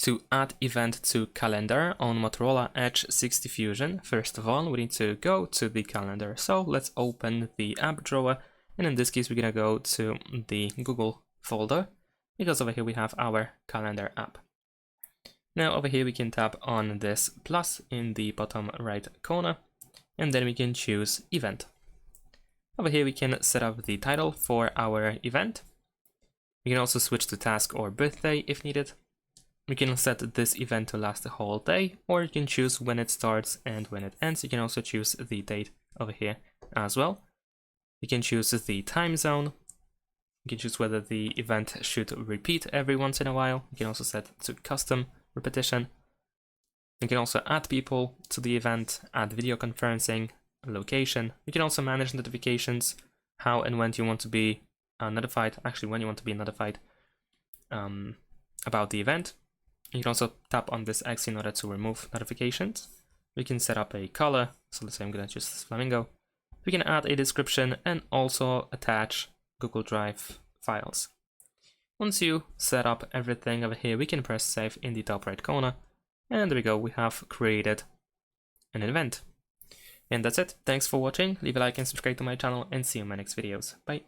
to add event to calendar on Motorola Edge 60 Fusion, first of all, we need to go to the calendar. So let's open the app drawer, and in this case, we're gonna go to the Google folder, because over here we have our calendar app. Now over here we can tap on this plus in the bottom right corner, and then we can choose event. Over here we can set up the title for our event. We can also switch to task or birthday if needed. We can set this event to last the whole day, or you can choose when it starts and when it ends. You can also choose the date over here as well. You can choose the time zone. You can choose whether the event should repeat every once in a while. You can also set to custom repetition. You can also add people to the event, add video conferencing, location. You can also manage notifications, how and when you want to be notified, actually when you want to be notified about the event. You can also tap on this X in order to remove notifications. We can set up a color, so let's say I'm going to choose this flamingo. We can add a description and also attach Google Drive files. Once you set up everything over here, we can press save in the top right corner, and there we go, we have created an event. And that's it. Thanks for watching. Leave a like and subscribe to my channel, and see you in my next videos. Bye.